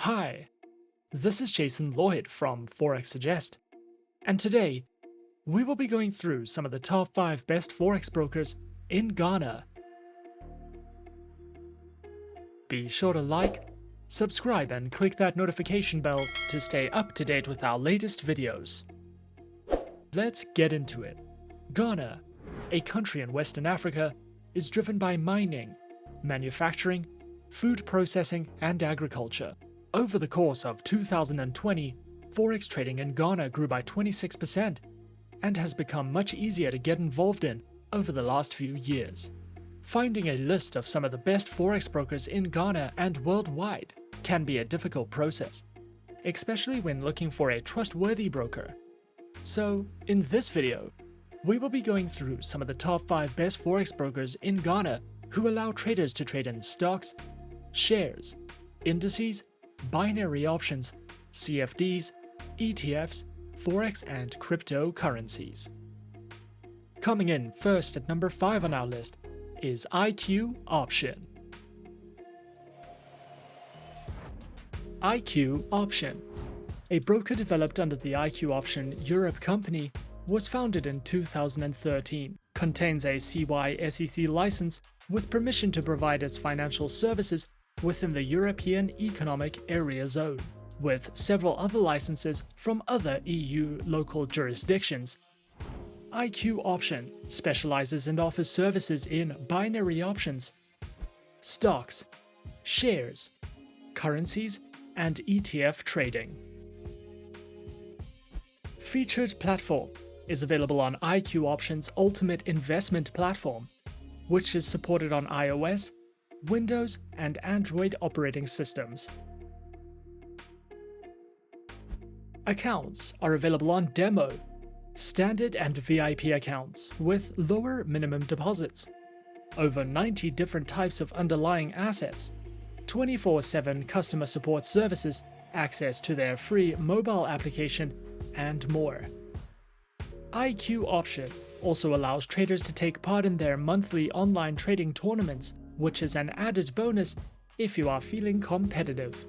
Hi, this is Jason Lloyd from Forexsuggest, and today we will be going through some of the top 5 best Forex brokers in Ghana. Be sure to like, subscribe and click that notification bell to stay up to date with our latest videos. Let's get into it. Ghana, a country in Western Africa, is driven by mining, manufacturing, food processing and agriculture. Over the course of 2020, Forex trading in Ghana grew by 26% and has become much easier to get involved in over the last few years. Finding a list of some of the best Forex brokers in Ghana and worldwide can be a difficult process, especially when looking for a trustworthy broker. So, in this video, we will be going through some of the top 5 best Forex brokers in Ghana who allow traders to trade in stocks, shares, indices, binary options, CFDs, ETFs, Forex and cryptocurrencies. Coming in first at number 5 on our list is IQ Option. IQ Option, a broker developed under the IQ Option Europe company, was founded in 2013, contains a CY/SEC license with permission to provide its financial services within the European Economic Area Zone, with several other licenses from other EU local jurisdictions. IQ Option specializes and offers services in binary options, stocks, shares, currencies, and ETF trading. Featured Platform is available on IQ Option's Ultimate Investment Platform, which is supported on iOS, Windows, and Android operating systems. Accounts are available on Demo, Standard and VIP accounts with lower minimum deposits, over 90 different types of underlying assets, 24/7 customer support services, access to their free mobile application, and more. IQ Option also allows traders to take part in their monthly online trading tournaments, which is an added bonus if you are feeling competitive.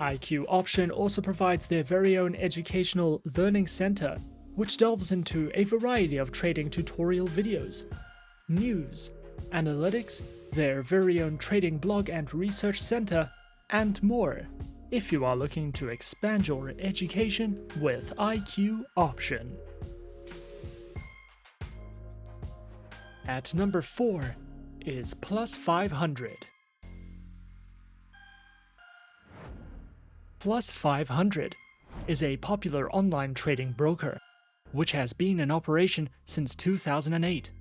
IQ Option also provides their very own educational learning center, which delves into a variety of trading tutorial videos, news, analytics, their very own trading blog and research center, and more, if you are looking to expand your education with IQ Option. At number 4 is Plus 500. Plus 500 is a popular online trading broker, which has been in operation since 2008,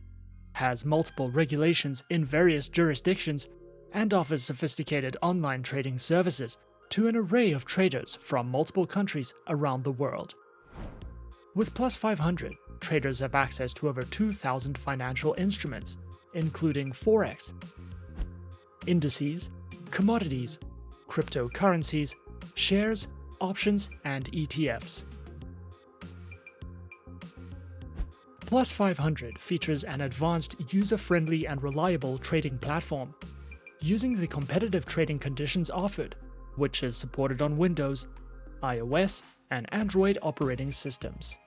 has multiple regulations in various jurisdictions, and offers sophisticated online trading services to an array of traders from multiple countries around the world. With Plus 500, traders have access to over 2,000 financial instruments, including Forex, indices, commodities, cryptocurrencies, shares, options, and ETFs. Plus 500 features an advanced, user-friendly, and reliable trading platform, using the competitive trading conditions offered, which is supported on Windows, iOS, and Android operating systems.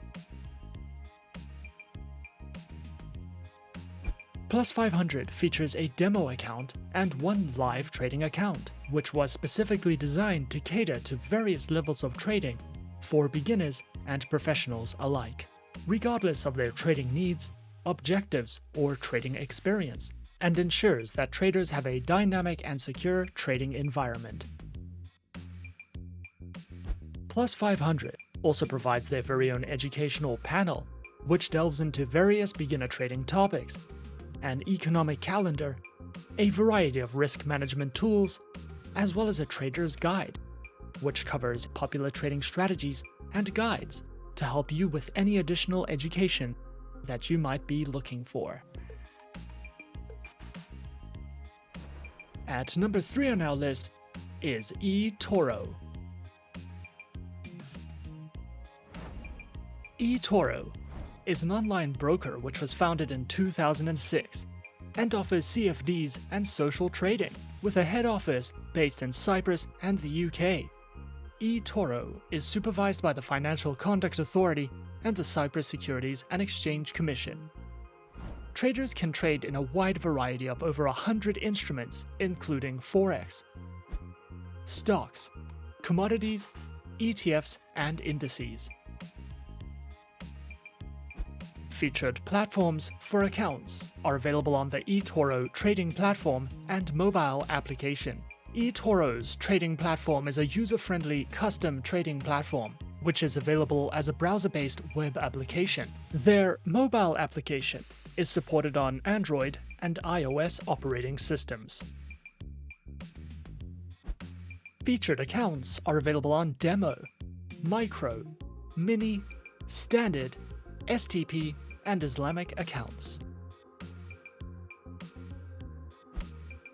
Plus 500 features a demo account and one live trading account, which was specifically designed to cater to various levels of trading for beginners and professionals alike, regardless of their trading needs, objectives, or trading experience, and ensures that traders have a dynamic and secure trading environment. Plus 500 also provides their very own educational panel, which delves into various beginner trading topics, an economic calendar, a variety of risk management tools, as well as a trader's guide, which covers popular trading strategies and guides to help you with any additional education that you might be looking for. At number 3 on our list is eToro. eToro is an online broker which was founded in 2006 and offers CFDs and social trading, with a head office based in Cyprus and the UK. eToro is supervised by the Financial Conduct Authority and the Cyprus Securities and Exchange Commission. Traders can trade in a wide variety of over 100 instruments, including Forex, stocks, commodities, ETFs, and indices. Featured platforms for accounts are available on the eToro trading platform and mobile application. eToro's trading platform is a user-friendly custom trading platform, which is available as a browser-based web application. Their mobile application is supported on Android and iOS operating systems. Featured accounts are available on Demo, Micro, Mini, Standard, STP, and Islamic accounts.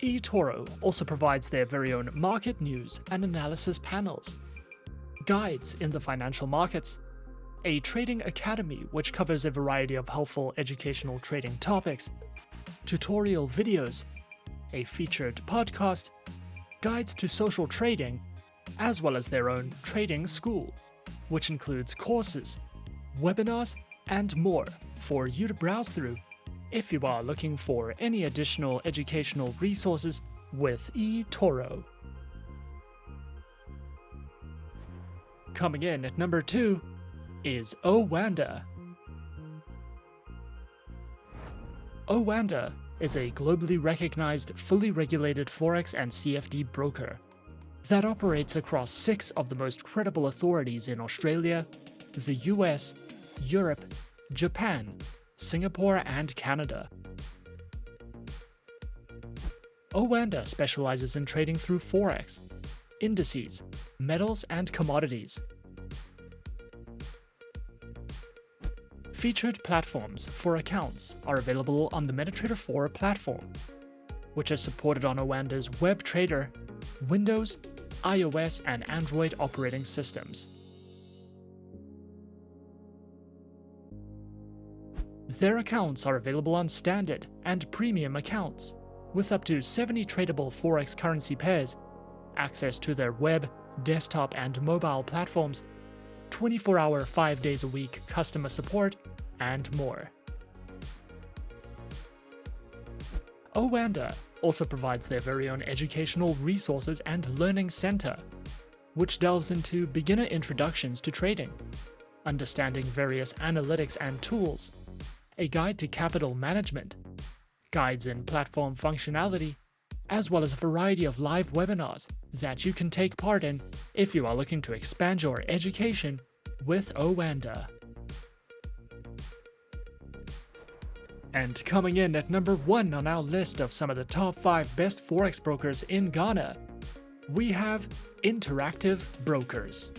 eToro also provides their very own market news and analysis panels, guides in the financial markets, a trading academy which covers a variety of helpful educational trading topics, tutorial videos, a featured podcast, guides to social trading, as well as their own trading school, which includes courses, webinars, and more for you to browse through if you are looking for any additional educational resources with eToro. Coming in at number 2 is Oanda. Oanda is a globally recognized, fully regulated Forex and CFD broker that operates across 6 of the most credible authorities in Australia, the US, Europe, Japan, Singapore, and Canada. Oanda specializes in trading through Forex, indices, metals, and commodities. Featured platforms for accounts are available on the MetaTrader 4 platform, which is supported on Oanda's WebTrader, Windows, iOS, and Android operating systems. Their accounts are available on standard and premium accounts, with up to 70 tradable Forex currency pairs, access to their web, desktop, and mobile platforms, 24-hour 5 days a week customer support, and more. Oanda also provides their very own educational resources and learning center, which delves into beginner introductions to trading, understanding various analytics and tools, a guide to capital management, guides in platform functionality, as well as a variety of live webinars that you can take part in if you are looking to expand your education with Oanda. And coming in at number 1 on our list of some of the top 5 best Forex brokers in Ghana, we have Interactive Brokers.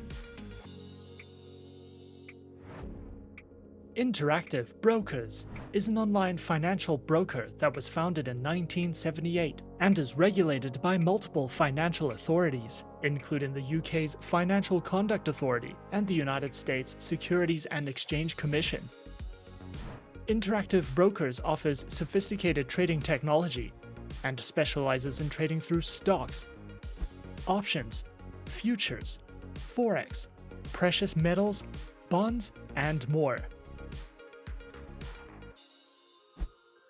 Interactive Brokers is an online financial broker that was founded in 1978 and is regulated by multiple financial authorities, including the UK's Financial Conduct Authority and the United States Securities and Exchange Commission. Interactive Brokers offers sophisticated trading technology and specializes in trading through stocks, options, futures, Forex, precious metals, bonds, and more.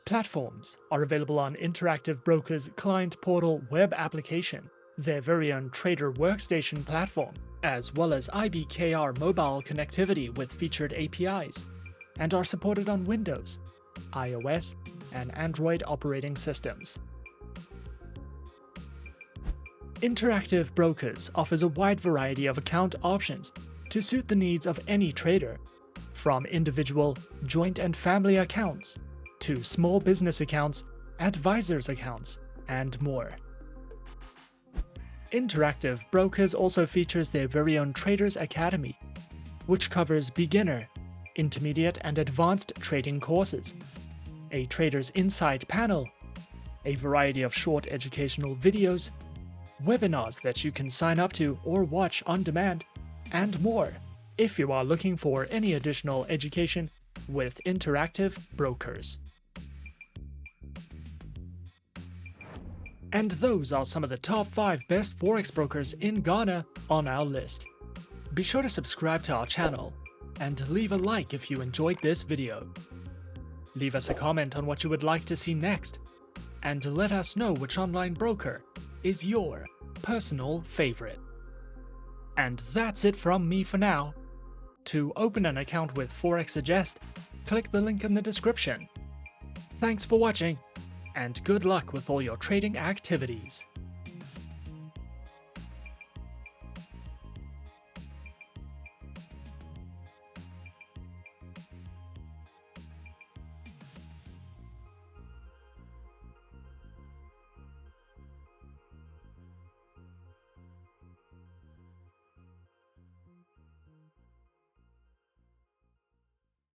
Platforms are available on Interactive Brokers' client portal web application, their very own Trader Workstation platform, as well as IBKR mobile connectivity with featured APIs, and are supported on Windows, iOS, and Android operating systems. Interactive Brokers offers a wide variety of account options to suit the needs of any trader, from individual, joint, and family accounts to small business accounts, advisors accounts, and more. Interactive Brokers also features their very own Traders Academy, which covers beginner, intermediate, and advanced trading courses, a Traders Insight panel, a variety of short educational videos, webinars that you can sign up to or watch on demand, and more if you are looking for any additional education with Interactive Brokers. And those are some of the top 5 best Forex brokers in Ghana on our list. Be sure to subscribe to our channel and leave a like if you enjoyed this video. Leave us a comment on what you would like to see next, and let us know which online broker is your personal favorite. And that's it from me for now. To open an account with Forexsuggest, click the link in the description. Thanks for watching, and good luck with all your trading activities.